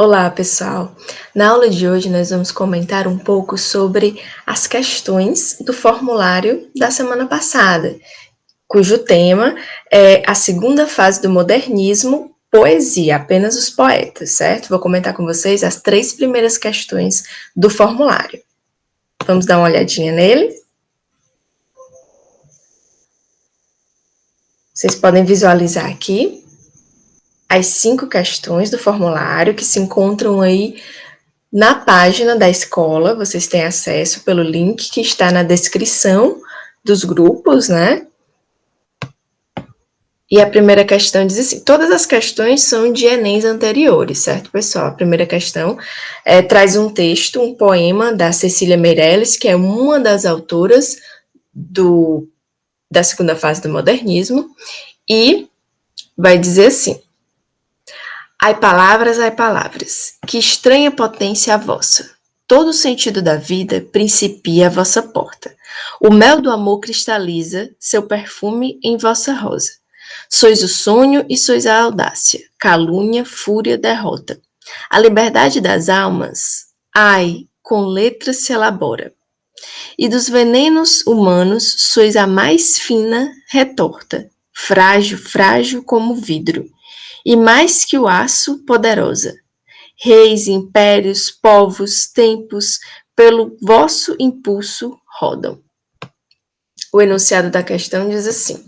Olá, pessoal! Na aula de hoje, nós vamos comentar um pouco sobre as questões do formulário da semana passada, cujo tema é a segunda fase do modernismo, poesia, apenas os poetas, certo? Vou comentar com vocês as 3 primeiras questões do formulário. Vamos dar uma olhadinha nele? Vocês podem visualizar aqui as 5 questões do formulário que se encontram aí na página da escola. Vocês têm acesso pelo link que está na descrição dos grupos, né? E a primeira questão diz assim, todas as questões são de Enems anteriores, certo, pessoal? A primeira questão traz um texto, um poema da Cecília Meirelles, que é uma das autoras da segunda fase do modernismo, e vai dizer assim: ai palavras, que estranha potência a vossa. Todo o sentido da vida principia a vossa porta. O mel do amor cristaliza seu perfume em vossa rosa. Sois o sonho e sois a audácia, calúnia, fúria, derrota. A liberdade das almas, ai, com letras se elabora. E dos venenos humanos sois a mais fina retorta, frágil como vidro. E mais que o aço, poderosa. Reis, impérios, povos, tempos, pelo vosso impulso rodam. O enunciado da questão diz assim: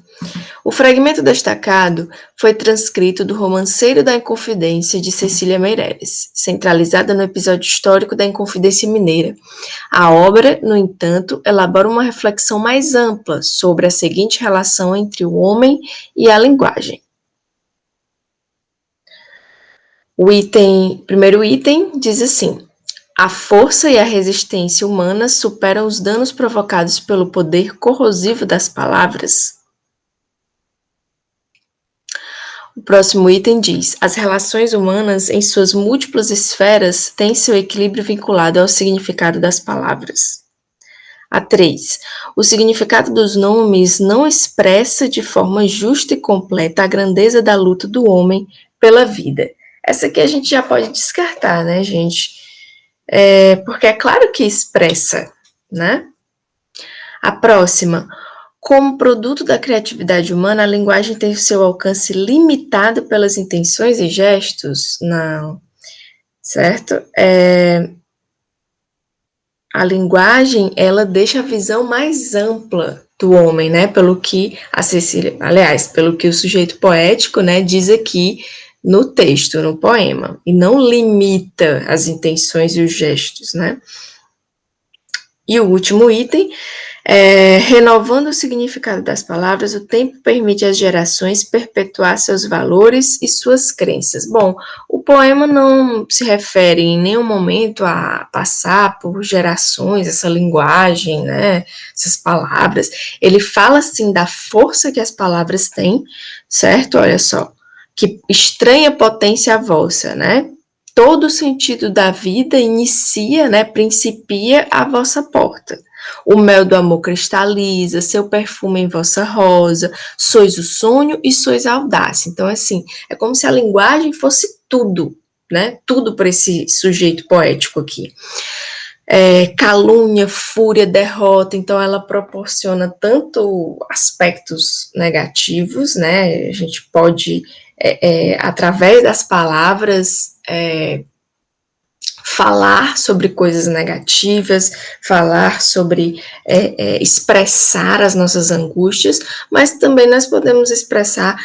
o fragmento destacado foi transcrito do Romanceiro da Inconfidência de Cecília Meirelles, centralizada no episódio histórico da Inconfidência Mineira. A obra, no entanto, elabora uma reflexão mais ampla sobre a seguinte relação entre o homem e a linguagem. O primeiro item diz assim: a força e a resistência humanas superam os danos provocados pelo poder corrosivo das palavras. O próximo item diz: as relações humanas, em suas múltiplas esferas, têm seu equilíbrio vinculado ao significado das palavras. A 3. O significado dos nomes não expressa de forma justa e completa a grandeza da luta do homem pela vida. Essa aqui a gente já pode descartar, né, gente? Porque é claro que expressa, né? A próxima. Como produto da criatividade humana, a linguagem tem o seu alcance limitado pelas intenções e gestos? Não. Certo? A linguagem, ela deixa a visão mais ampla do homem, né? Pelo que a Cecília, aliás, pelo que o sujeito poético, né, diz aqui no texto, no poema, e não limita as intenções e os gestos, né? E o último item, renovando o significado das palavras, o tempo permite às gerações perpetuar seus valores e suas crenças. Bom, o poema não se refere em nenhum momento a passar por gerações, essa linguagem, né, essas palavras. Ele fala, sim, da força que as palavras têm, certo? Olha só, que estranha potência a vossa, né? Todo o sentido da vida inicia, né, principia a vossa porta. O mel do amor cristaliza, seu perfume em vossa rosa, sois o sonho e sois a audácia. Então, assim, é como se a linguagem fosse tudo, né? Tudo para esse sujeito poético aqui. Calúnia, fúria, derrota, então ela proporciona tanto aspectos negativos, né? A gente pode, através das palavras, falar sobre coisas negativas, falar sobre expressar as nossas angústias, mas também nós podemos expressar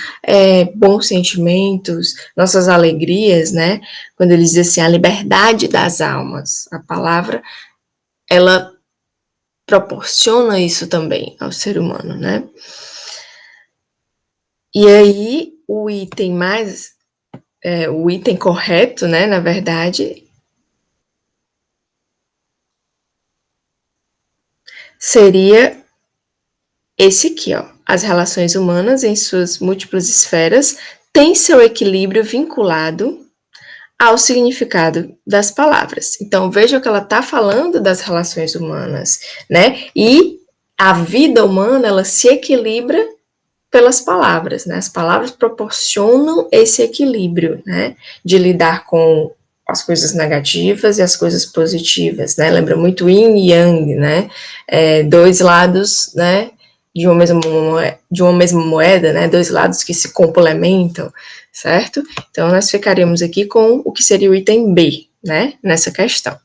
bons sentimentos, nossas alegrias, né? Quando ele diz assim, a liberdade das almas, a palavra, ela proporciona isso também ao ser humano, né? E aí, o item correto, né, na verdade, seria esse aqui, ó. As relações humanas, em suas múltiplas esferas, têm seu equilíbrio vinculado ao significado das palavras. Então, veja que ela está falando das relações humanas, né? E a vida humana, ela se equilibra pelas palavras, né? As palavras proporcionam esse equilíbrio, né? De lidar com as coisas negativas e as coisas positivas, né? Lembra muito yin e yang, né? Dois lados, né? De uma mesma moeda, né? Dois lados que se complementam, certo? Então, nós ficaríamos aqui com o que seria o item B, né? Nessa questão.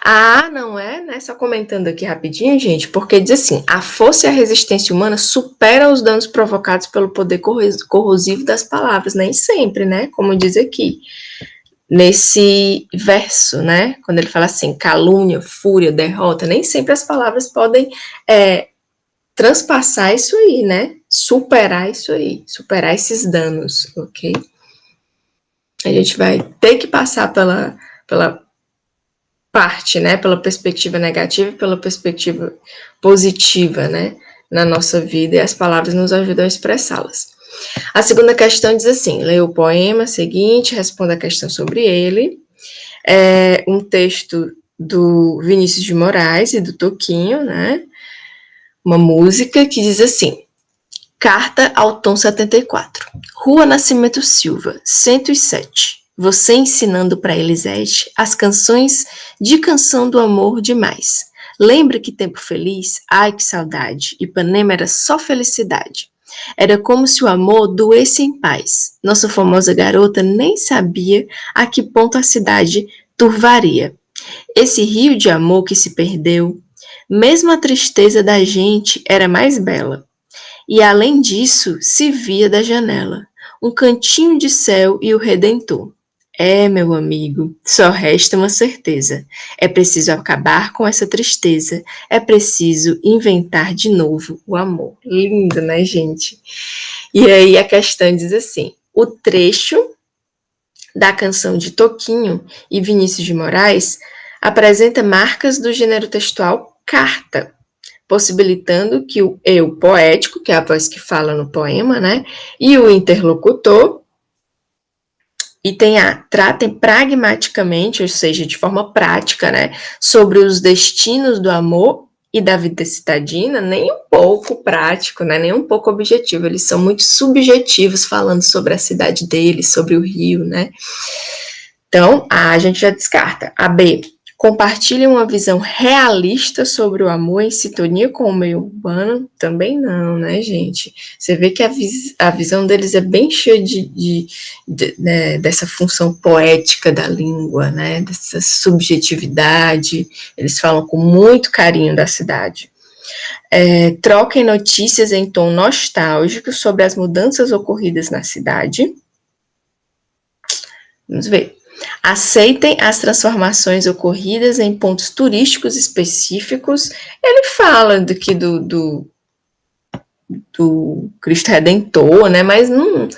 Ah, não é, né? Só comentando aqui rapidinho, gente, porque diz assim: a força e a resistência humana superam os danos provocados pelo poder corrosivo das palavras, nem sempre, né? Como diz aqui, nesse verso, né? Quando ele fala assim, calúnia, fúria, derrota, nem sempre as palavras podem transpassar isso aí, né? Superar isso aí, superar esses danos, ok? A gente vai ter que passar pela parte, né, pela perspectiva negativa e pela perspectiva positiva, né, na nossa vida, e as palavras nos ajudam a expressá-las. A segunda questão diz assim: leia o poema seguinte, responda a questão sobre ele. É um texto do Vinícius de Moraes e do Toquinho, né, uma música que diz assim: Carta ao Tom 74. Rua Nascimento Silva, 107. Você ensinando para Elisete as canções de Canção do Amor demais. Lembra que tempo feliz? Ai, que saudade. Ipanema era só felicidade. Era como se o amor doesse em paz. Nossa famosa garota nem sabia a que ponto a cidade turvaria. Esse rio de amor que se perdeu, mesmo a tristeza da gente era mais bela. E além disso, se via da janela um cantinho de céu e o Redentor. Meu amigo, só resta uma certeza. É preciso acabar com essa tristeza. É preciso inventar de novo o amor. Lindo, né, gente? E aí a questão diz assim: o trecho da canção de Toquinho e Vinícius de Moraes apresenta marcas do gênero textual carta, possibilitando que o eu poético, que é a voz que fala no poema, né, e o interlocutor, tratem pragmaticamente, ou seja, de forma prática, né, sobre os destinos do amor e da vida citadina, nem um pouco prático, né, nem um pouco objetivo. Eles são muito subjetivos, falando sobre a cidade deles, sobre o Rio, né. Então, a gente já descarta. A B, compartilha uma visão realista sobre o amor em sintonia com o meio urbano? Também não, né, gente? Você vê que a visão deles é bem cheia né, dessa função poética da língua, né, dessa subjetividade. Eles falam com muito carinho da cidade. Troquem notícias em tom nostálgico sobre as mudanças ocorridas na cidade. Vamos ver. Aceitem as transformações ocorridas em pontos turísticos específicos. Ele fala do Cristo Redentor, né? Mas não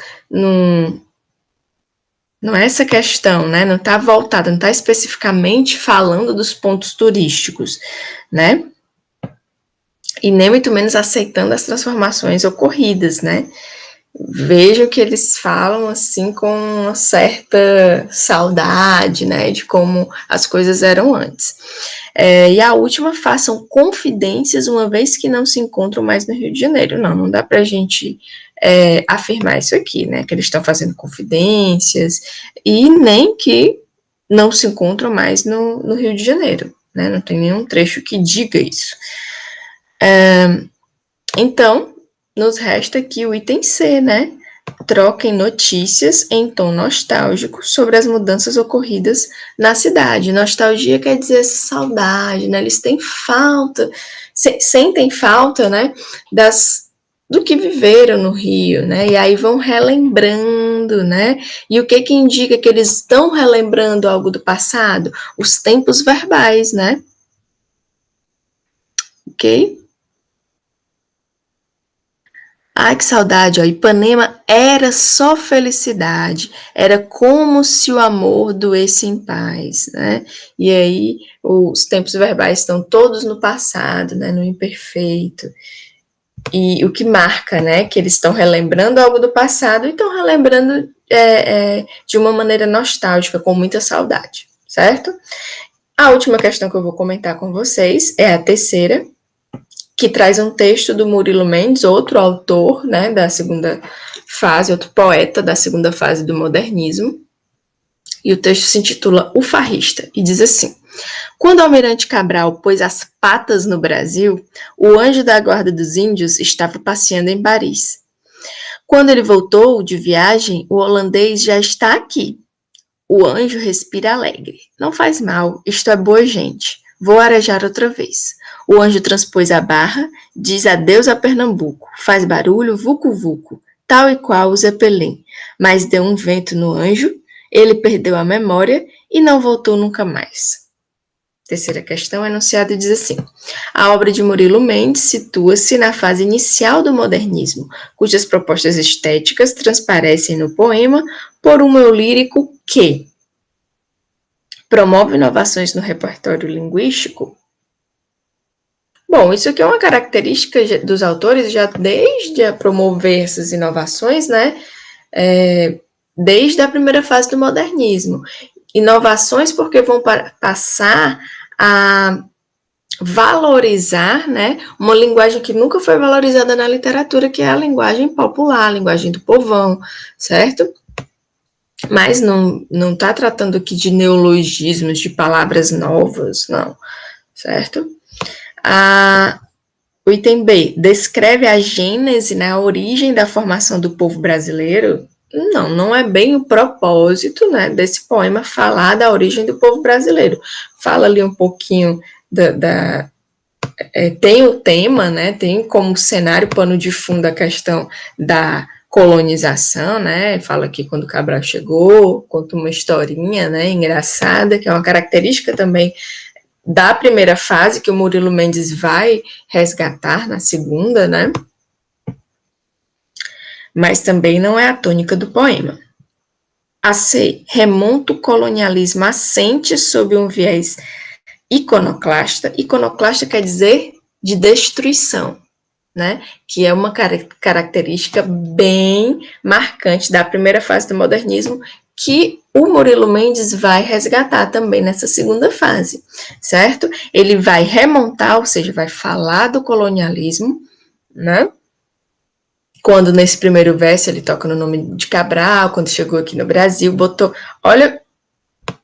é essa questão, né? Não está voltada, não está especificamente falando dos pontos turísticos, né? E nem muito menos aceitando as transformações ocorridas, né? Vejo que eles falam assim com uma certa saudade, né, de como as coisas eram antes. E a última, façam confidências uma vez que não se encontram mais no Rio de Janeiro. Não dá para a gente afirmar isso aqui, né, que eles estão fazendo confidências e nem que não se encontram mais no Rio de Janeiro, né, não tem nenhum trecho que diga isso. Então, nos resta aqui o item C, né? Troquem notícias em tom nostálgico sobre as mudanças ocorridas na cidade. Nostalgia quer dizer saudade, né? Eles têm falta, sentem falta, né? Do que viveram no Rio, né? E aí vão relembrando, né? E o que indica que eles estão relembrando algo do passado? Os tempos verbais, né? Ok? Ai, que saudade, ó. Ipanema era só felicidade, era como se o amor doesse em paz, né? E aí os tempos verbais estão todos no passado, né? No imperfeito. E o que marca, né? Que eles estão relembrando algo do passado e estão relembrando de uma maneira nostálgica, com muita saudade, certo? A última questão que eu vou comentar com vocês é a terceira, que traz um texto do Murilo Mendes, outro autor, né, da segunda fase, outro poeta da segunda fase do modernismo. E o texto se intitula O Farrista, e diz assim: quando o almirante Cabral pôs as patas no Brasil, o anjo da guarda dos índios estava passeando em Paris. Quando ele voltou de viagem, o holandês já está aqui. O anjo respira alegre. Não faz mal, isto é boa gente. Vou arejar outra vez. O anjo transpôs a barra, diz adeus a Pernambuco, faz barulho, vucu-vucu, tal e qual o Zeppelin. Mas deu um vento no anjo, ele perdeu a memória e não voltou nunca mais. Terceira questão, o enunciado diz assim: a obra de Murilo Mendes situa-se na fase inicial do modernismo, cujas propostas estéticas transparecem no poema por um eu lírico que promove inovações no repertório linguístico. Bom, isso aqui é uma característica dos autores já desde a promover essas inovações, né? Desde a primeira fase do modernismo. Inovações porque vão passar a valorizar, né, uma linguagem que nunca foi valorizada na literatura, que é a linguagem popular, a linguagem do povão, certo? Mas não está tratando aqui de neologismos, de palavras novas, não, certo? O item B, descreve a gênese, né, a origem da formação do povo brasileiro. Não é bem o propósito, né, desse poema falar da origem do povo brasileiro. Fala ali um pouquinho tem o tema, né, tem como cenário, pano de fundo a questão da colonização, né, fala aqui quando Cabral chegou, conta uma historinha, né, engraçada, que é uma característica também da primeira fase, que o Murilo Mendes vai resgatar na segunda, né, mas também não é a tônica do poema. A C, remonta o colonialismo assente sob um viés iconoclasta. Iconoclasta quer dizer de destruição, né? Que é uma característica bem marcante da primeira fase do modernismo, que o Murilo Mendes vai resgatar também nessa segunda fase, certo? Ele vai remontar, ou seja, vai falar do colonialismo, né? Quando nesse primeiro verso ele toca no nome de Cabral, quando chegou aqui no Brasil, botou... Olha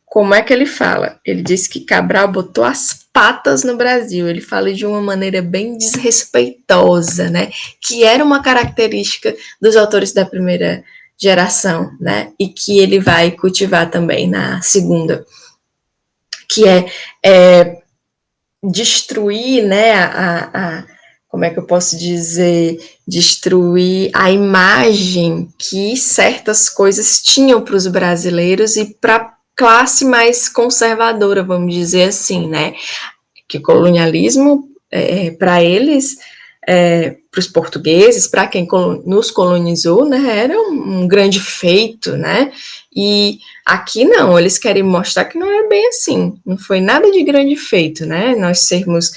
como é que ele fala? Ele diz que Cabral botou as patas no Brasil. Ele fala de uma maneira bem desrespeitosa, né? Que era uma característica dos autores da primeira geração, né? E que ele vai cultivar também na segunda, que é destruir, né? Como é que eu posso dizer? Destruir a imagem que certas coisas tinham para os brasileiros e para classe mais conservadora, vamos dizer assim, né? Que colonialismo, para eles, para os portugueses, para quem nos colonizou, né, era um grande feito, né? E aqui não, eles querem mostrar que não é bem assim, não foi nada de grande feito, né? Nós sermos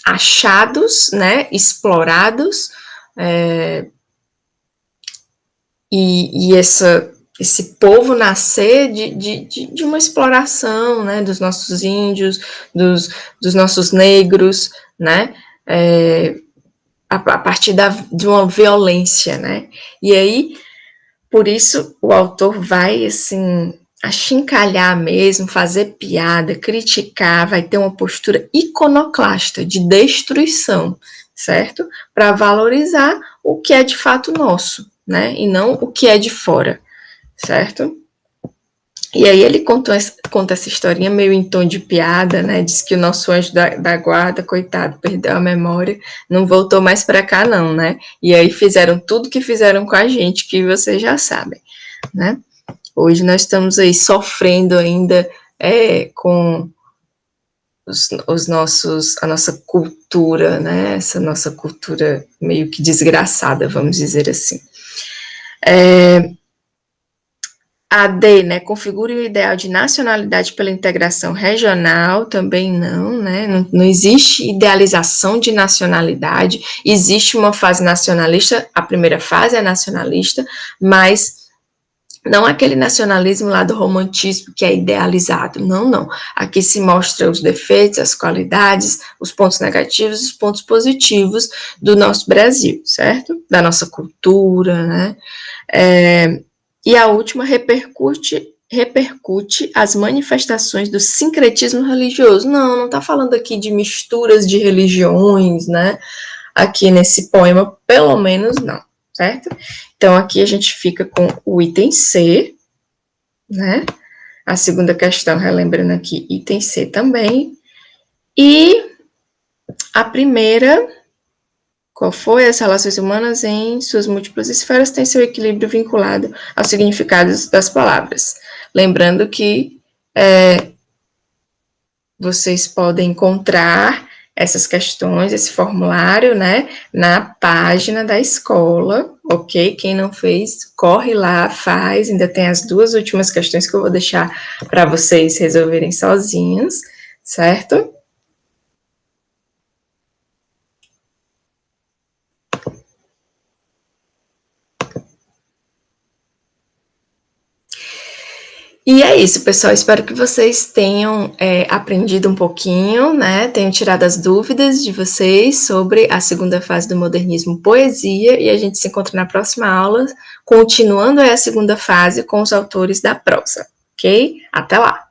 achados, né, explorados, e esse povo nascer de uma exploração, né, dos nossos índios, dos nossos negros, né, a partir de uma violência, né, e aí, por isso, o autor vai, assim, achincalhar mesmo, fazer piada, criticar, vai ter uma postura iconoclasta, de destruição, certo? Para valorizar o que é de fato nosso, né, e não o que é de fora, certo? E aí ele conta essa historinha meio em tom de piada, né? Diz que o nosso anjo da guarda, coitado, perdeu a memória, não voltou mais para cá não, né? E aí fizeram tudo que fizeram com a gente, que vocês já sabem, né? Hoje nós estamos aí sofrendo ainda com a nossa cultura, né? Essa nossa cultura meio que desgraçada, vamos dizer assim. A D, né, configure o ideal de nacionalidade pela integração regional, também não, né, não existe idealização de nacionalidade, existe uma fase nacionalista, a primeira fase é nacionalista, mas não aquele nacionalismo lá do romantismo que é idealizado, não. Aqui se mostra os defeitos, as qualidades, os pontos negativos, os pontos positivos do nosso Brasil, certo? Da nossa cultura, né? E a última repercute as manifestações do sincretismo religioso. Não está falando aqui de misturas de religiões, né? Aqui nesse poema, pelo menos não, certo? Então, aqui a gente fica com o item C, né? A segunda questão, relembrando aqui, item C também. E a primeira, qual foi? As relações humanas em suas múltiplas esferas têm seu equilíbrio vinculado aos significados das palavras. Lembrando que vocês podem encontrar essas questões, esse formulário, né, na página da escola, ok? Quem não fez, corre lá, faz. Ainda tem as duas últimas questões que eu vou deixar para vocês resolverem sozinhos, certo? E é isso, pessoal. Espero que vocês tenham aprendido um pouquinho, né? Tenham tirado as dúvidas de vocês sobre a segunda fase do modernismo poesia. E a gente se encontra na próxima aula, continuando a segunda fase com os autores da prosa, ok? Até lá!